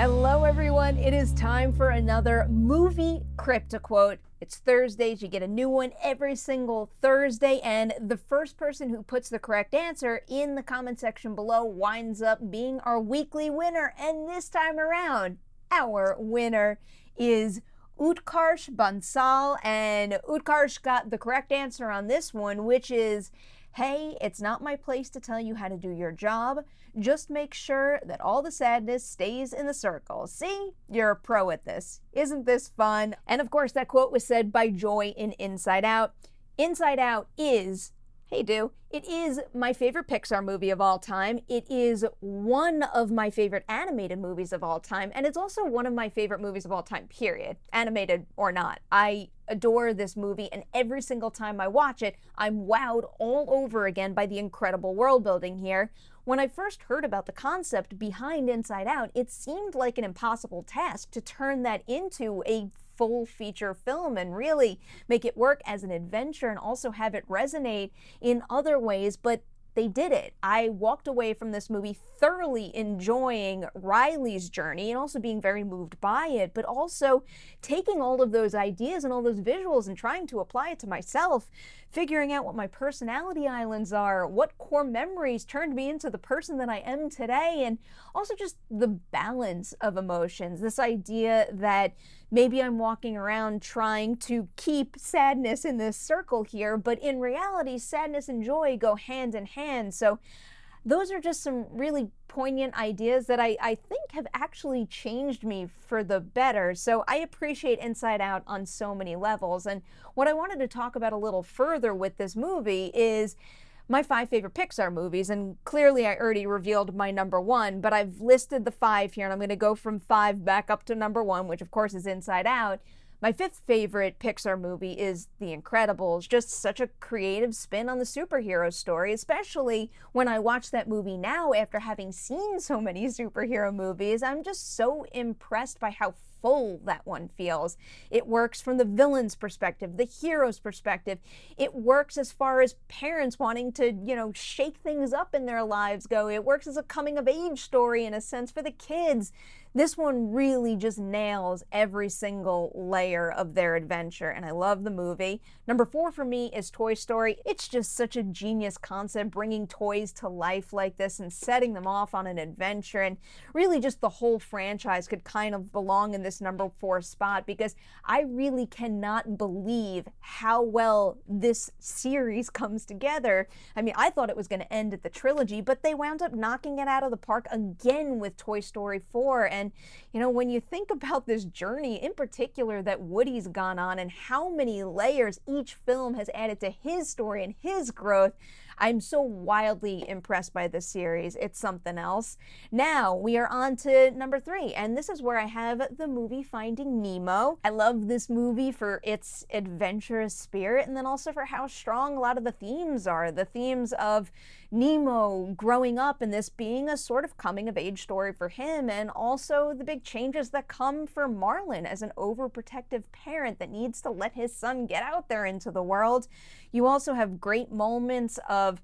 Hello everyone, it is time for another movie Cryptoquote. It's Thursdays, you get a new one every single Thursday, and the first person who puts the correct answer in the comment section below winds up being our weekly winner. And this time around, our winner is Utkarsh Bansal, and Utkarsh got the correct answer on this one, which is, hey, it's not my place to tell you how to do your job. Just make sure that all the sadness stays in the circle. See? You're a pro at this. Isn't this fun? And of course, that quote was said by Joy in Inside Out. Inside Out is, it is my favorite Pixar movie of all time. It is one of my favorite animated movies of all time, and it's also one of my favorite movies of all time, period. Animated or not. I adore this movie, and every single time I watch it, I'm wowed all over again by the incredible world building here. When I first heard about the concept behind Inside Out, it seemed like an impossible task to turn that into a full feature film and really make it work as an adventure and also have it resonate in other ways, but they did it. I walked away from this movie thoroughly enjoying Riley's journey and also being very moved by it, but also taking all of those ideas and all those visuals and trying to apply it to myself, figuring out what my personality islands are, what core memories turned me into the person that I am today, and also just the balance of emotions. This idea that maybe I'm walking around trying to keep sadness in this circle here, but in reality, sadness and joy go hand in hand. So those are just some really poignant ideas that I think have actually changed me for the better. So I appreciate Inside Out on so many levels. And what I wanted to talk about a little further with this movie is my 5 favorite Pixar movies, and clearly I already revealed my number 1, but I've listed the 5 here, and I'm going to go from 5 back up to number 1, which of course is Inside Out. My 5th favorite Pixar movie is The Incredibles, just such a creative spin on the superhero story, especially when I watch that movie now after having seen so many superhero movies. I'm just so impressed by how full that one feels. It works from the villain's perspective, the hero's perspective. It works as far as parents wanting to, shake things up in their lives go. It works as a coming of age story in a sense for the kids. This one really just nails every single layer of their adventure, and I love the movie. Number 4 for me is Toy Story. It's just such a genius concept, bringing toys to life like this and setting them off on an adventure, and really just the whole franchise could kind of belong in this number 4 spot, because I really cannot believe how well this series comes together. I mean, I thought it was going to end at the trilogy, but they wound up knocking it out of the park again with Toy Story 4, and when you think about this journey in particular that Woody's gone on and how many layers each film has added to his story and his growth, I'm so wildly impressed by this series. It's something else. Now we are on to number 3, and this is where I have the movie Finding Nemo. I love this movie for its adventurous spirit, and then also for how strong a lot of the themes are. The themes of Nemo growing up and this being a sort of coming of age story for him, and also the big changes that come for Marlin as an overprotective parent that needs to let his son get out there into the world. You also have great moments of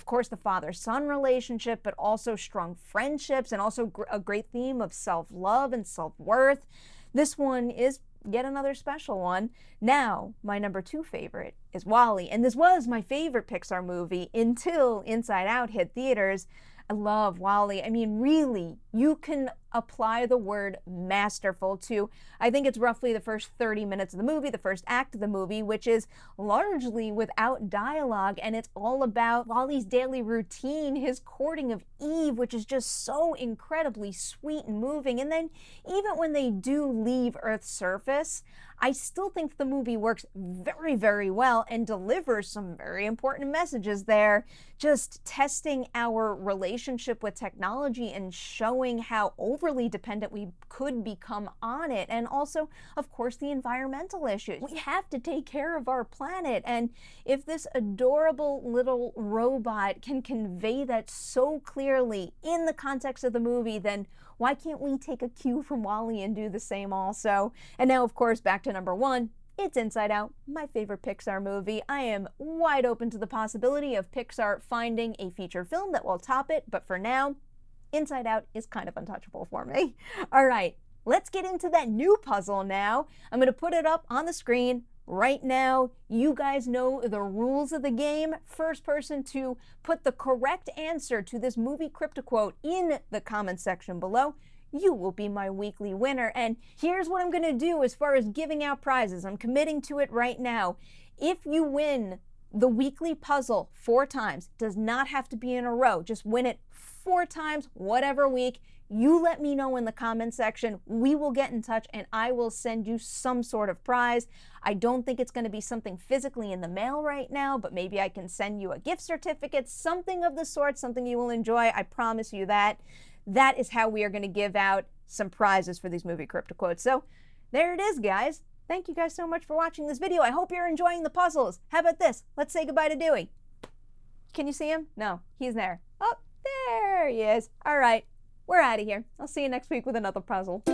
course, the father-son relationship, but also strong friendships, and also a great theme of self-love and self-worth. This one is yet another special one. Now, my number 2 favorite is WallE, and this was my favorite Pixar movie until Inside Out hit theaters. I love WallE. I mean, really, you can apply the word masterful to, I think it's roughly the first 30 minutes of the movie, the first act of the movie, which is largely without dialogue, and it's all about WallE's daily routine, his courting of Eve, which is just so incredibly sweet and moving. And then even when they do leave Earth's surface, I still think the movie works very, very well and delivers some very important messages there, just testing our relationship with technology and showing how overly dependent we could become on it, and also, of course, the environmental issues. We have to take care of our planet, and if this adorable little robot can convey that so clearly in the context of the movie, then why can't we take a cue from WallE and do the same also? And now, of course, back to number 1. It's Inside Out, my favorite Pixar movie. I am wide open to the possibility of Pixar finding a feature film that will top it, but for now, Inside Out is kind of untouchable for me. All right, let's get into that new puzzle now. I'm going to put it up on the screen right now. You guys know the rules of the game. First person to put the correct answer to this movie Cryptoquote in the comment section below, you will be my weekly winner. And here's what I'm going to do as far as giving out prizes. I'm committing to it right now. If you win the weekly puzzle 4 times, does not have to be in a row, just win it 4 times, whatever week, you let me know in the comment section. We will get in touch and I will send you some sort of prize. I don't think it's going to be something physically in the mail right now, but maybe I can send you a gift certificate, something of the sort, something you will enjoy. I promise you that. That is how we are going to give out some prizes for these movie Cryptoquotes. So there it is, guys. Thank you guys so much for watching this video. I hope you're enjoying the puzzles. How about this? Let's say goodbye to Dewey. Can you see him? No, he's there. Oh, there he is. All right, we're out of here. I'll see you next week with another puzzle.